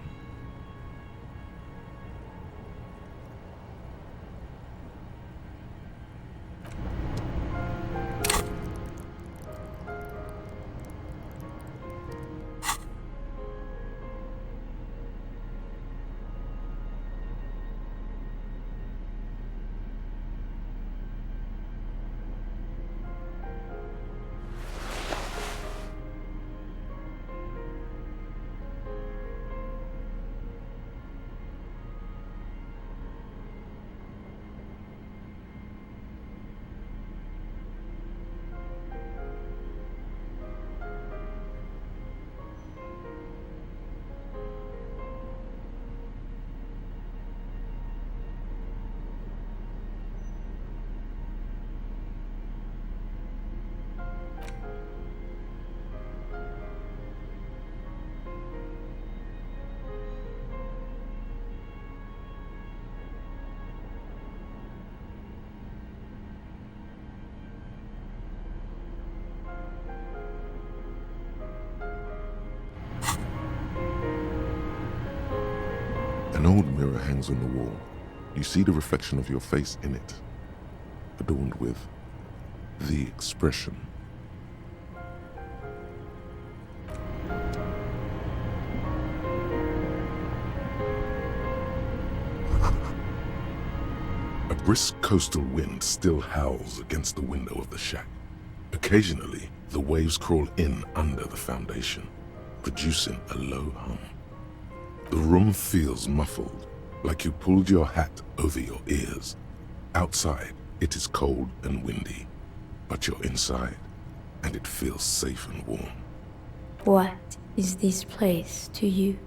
An old mirror hangs on the wall. You see the reflection of your face in it, adorned with the expression. A brisk coastal wind still howls against the window of the shack. Occasionally, the waves crawl in under the foundation, producing a low hum. The room feels muffled, like you pulled your hat over your ears. Outside, it is cold and windy, but you're inside, and it feels safe and warm. What is this place to you?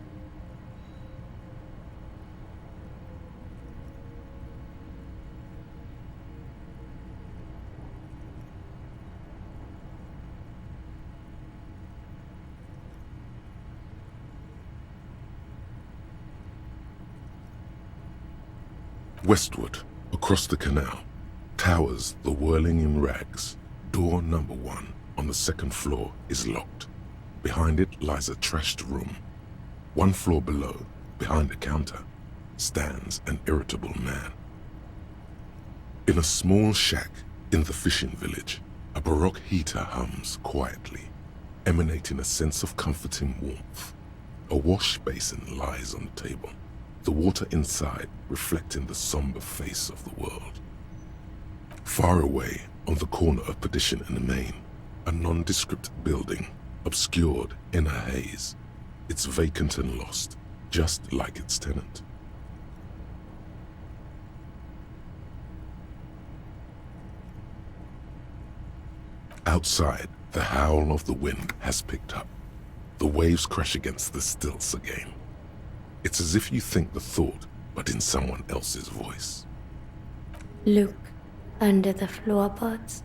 Westward, across the canal, towers the whirling in rags. Door number 1 on the second floor is locked. Behind it lies a trashed room. 1 floor below, behind a counter, stands an irritable man. In a small shack in the fishing village, a baroque heater hums quietly, emanating a sense of comforting warmth. A wash basin lies on the table, the water inside reflecting the somber face of the world. Far away, on the corner of Perdition and the Main, a nondescript building, obscured in a haze. It's vacant and lost, just like its tenant. Outside, the howl of the wind has picked up. The waves crash against the stilts again. It's as if you think the thought, but in someone else's voice. Look under the floorboards.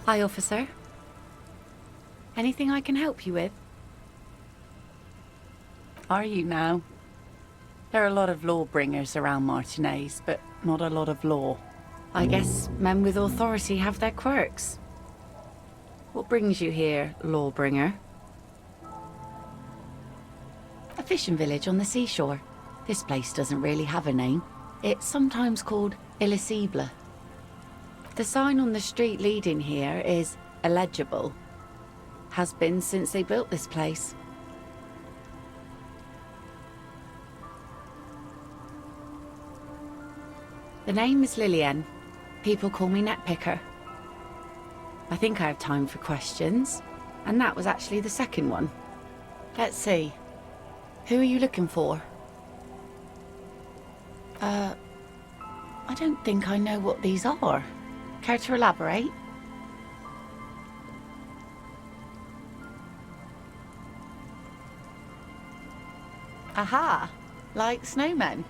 Hi, officer. Anything I can help you with? Are you now? There are a lot of law bringers around Martinez, but not a lot of law. I guess men with authority have their quirks. What brings you here, law bringer? A fishing village on the seashore. This place doesn't really have a name. It's sometimes called Elysium. The sign on the street leading here is illegible. Has been since they built this place. The name is Lillian. People call me Netpicker. I think I have time for questions, and that was actually the second one. Let's see. Who are you looking for? I don't think I know what these are. Care to elaborate? Aha! Like snowmen.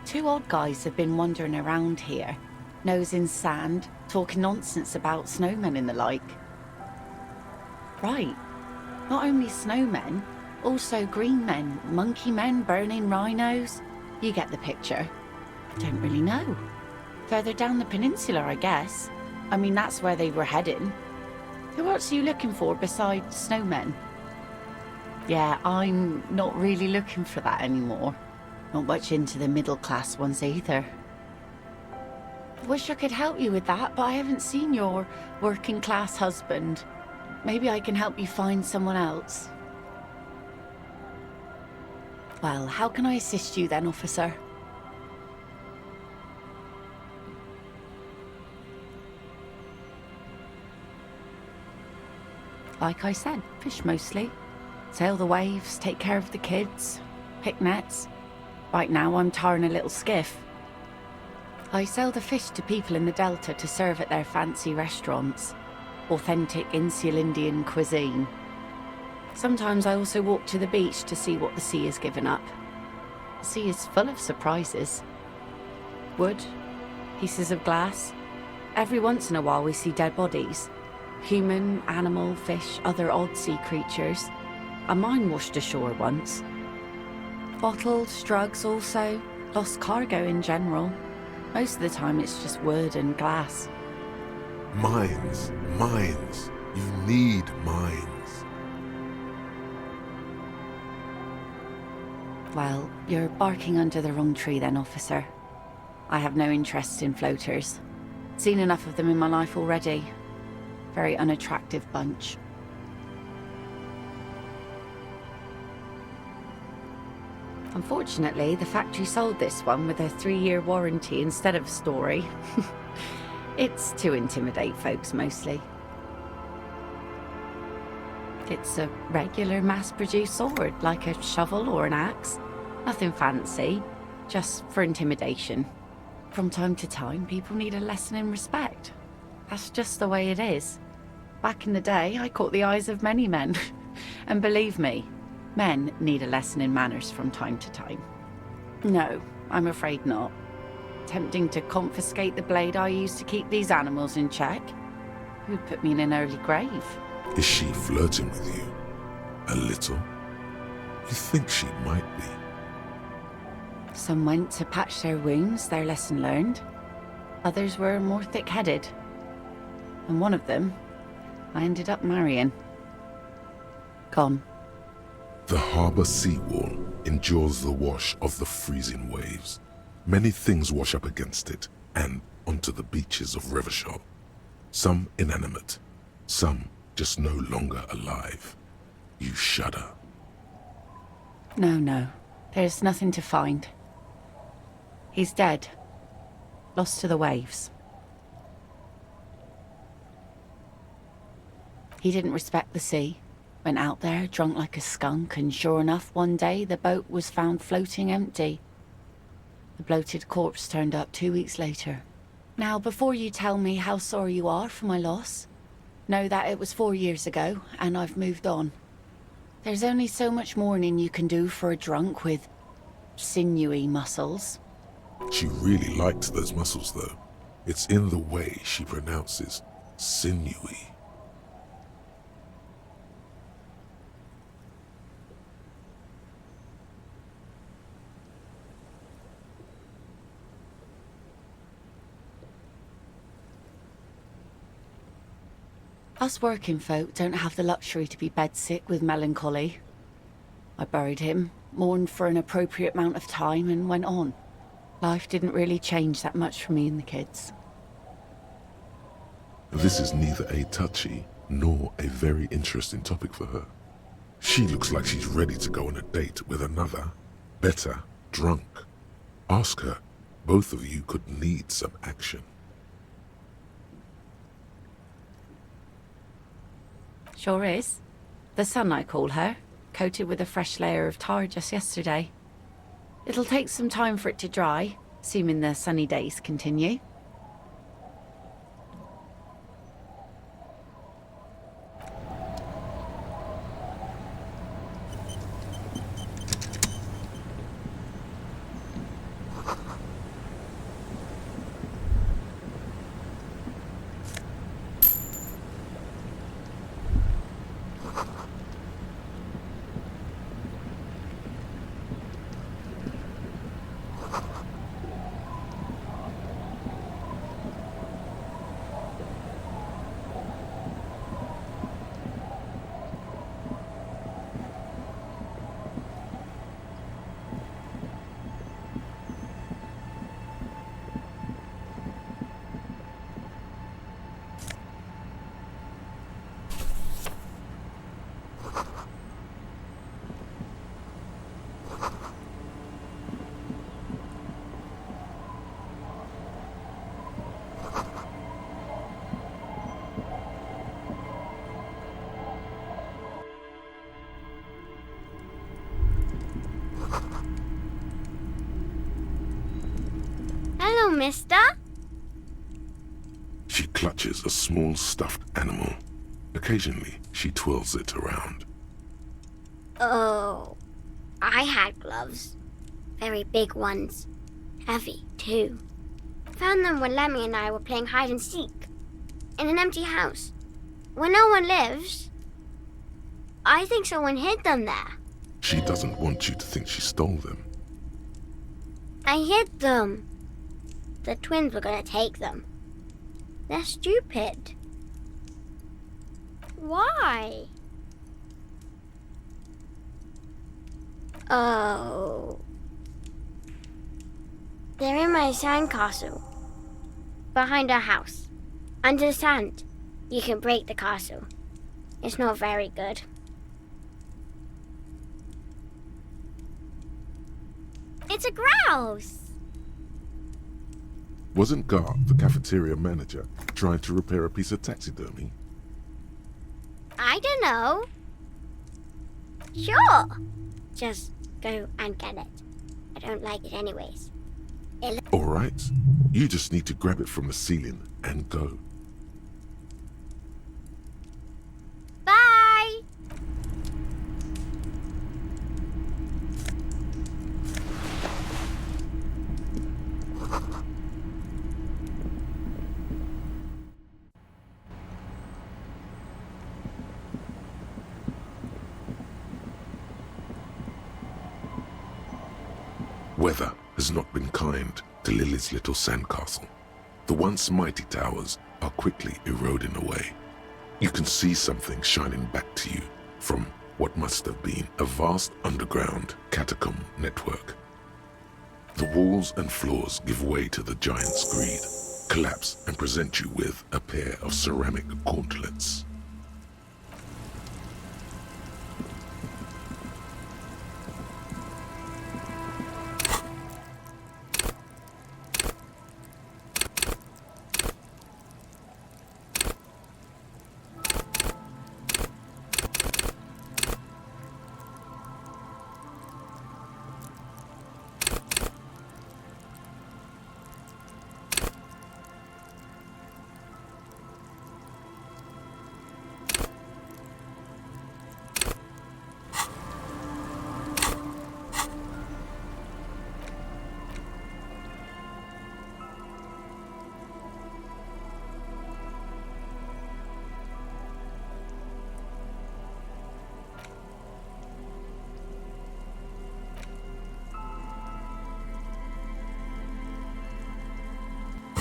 2 odd guys have been wandering around here, nose in sand, talking nonsense about snowmen and the like. Right. Not only snowmen, also green men, monkey men burning rhinos. You get the picture. I don't really know. Further down the peninsula, I guess. I mean, that's where they were heading. Who else are you looking for besides snowmen? Yeah, I'm not really looking for that anymore. Not much into the middle class ones either. Wish I could help you with that, but I haven't seen your working class husband. Maybe I can help you find someone else. Well, how can I assist you then, officer? Like I said, fish mostly. Sail the waves, take care of the kids, pick nets. Right now I'm tarring a little skiff. I sell the fish to people in the Delta to serve at their fancy restaurants. Authentic insular Indian cuisine. Sometimes I also walk to the beach to see what the sea has given up. The sea is full of surprises. Wood, pieces of glass. Every once in a while we see dead bodies. Human, animal, fish, other odd sea creatures. A mine washed ashore once. Bottles, drugs also. Lost cargo in general. Most of the time it's just wood and glass. Mines, mines. You need mines. Well, you're barking under the wrong tree then, officer. I have no interest in floaters. Seen enough of them in my life already. Very unattractive bunch. Unfortunately, the factory sold this one with a 3-year warranty instead of a story. It's to intimidate folks, mostly. It's a regular mass-produced sword, like a shovel or an axe. Nothing fancy, just for intimidation. From time to time, people need a lesson in respect. That's just the way it is. Back in the day, I caught the eyes of many men. And believe me, men need a lesson in manners from time to time. No, I'm afraid not. Tempting to confiscate the blade I used to keep these animals in check. It would put me in an early grave. Is she flirting with you? A little? You think she might be? Some went to patch their wounds, their lesson learned. Others were more thick-headed. And one of them, I ended up marrying. Gone. The harbour seawall endures the wash of the freezing waves. Many things wash up against it and onto the beaches of Revachol. Some inanimate, some just no longer alive. You shudder. No. There's nothing to find. He's dead. Lost to the waves. He didn't respect the sea. Went out there, drunk like a skunk, and sure enough, one day the boat was found floating empty. The bloated corpse turned up 2 weeks later. Now, before you tell me how sorry you are for my loss, know that it was 4 years ago, and I've moved on. There's only so much mourning you can do for a drunk with sinewy muscles. She really liked those muscles, though. It's in the way she pronounces sinewy. Us working folk don't have the luxury to be bedsick with melancholy. I buried him, mourned for an appropriate amount of time, and went on. Life didn't really change that much for me and the kids. This is neither a touchy nor a very interesting topic for her. She looks like she's ready to go on a date with another, better, drunk. Ask her. Both of you could need some action. Sure is. The sun, I call her, coated with a fresh layer of tar just yesterday. It'll take some time for it to dry, assuming the sunny days continue. mister. She clutches a small stuffed animal. Occasionally, she twirls it around. Oh, I had gloves. Very big ones. Heavy, too. Found them when Lemmy and I were playing hide and seek. In an empty house. Where no one lives. I think someone hid them there. She doesn't want you to think she stole them. I hid them. The twins were gonna take them. They're stupid. Why? Oh. They're in my sandcastle. Behind our house. Under the sand. You can break the castle. It's not very good. It's a grouse! Wasn't Gar, the cafeteria manager, trying to repair a piece of taxidermy? I don't know. Sure. Just go and get it. I don't like it anyways. All right. You just need to grab it from the ceiling and go. Bye! Weather has not been kind to Lily's little sandcastle. The once mighty towers are quickly eroding away. You can see something shining back to you from what must have been a vast underground catacomb network. The walls and floors give way to the giant's greed, collapse and present you with a pair of ceramic gauntlets.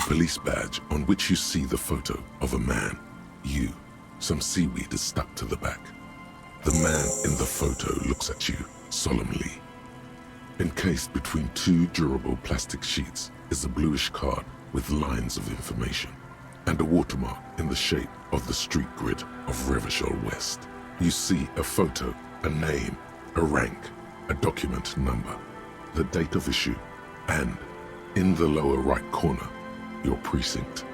Police badge on which you see the photo of a man. You. Some seaweed is stuck to the back. The man in the photo looks at you solemnly. Encased between two durable plastic sheets is a bluish card with lines of information and a watermark in the shape of the street grid of Revachol West. You see a photo, a name, a rank, a document number, the date of issue, and in the lower right corner, your precinct.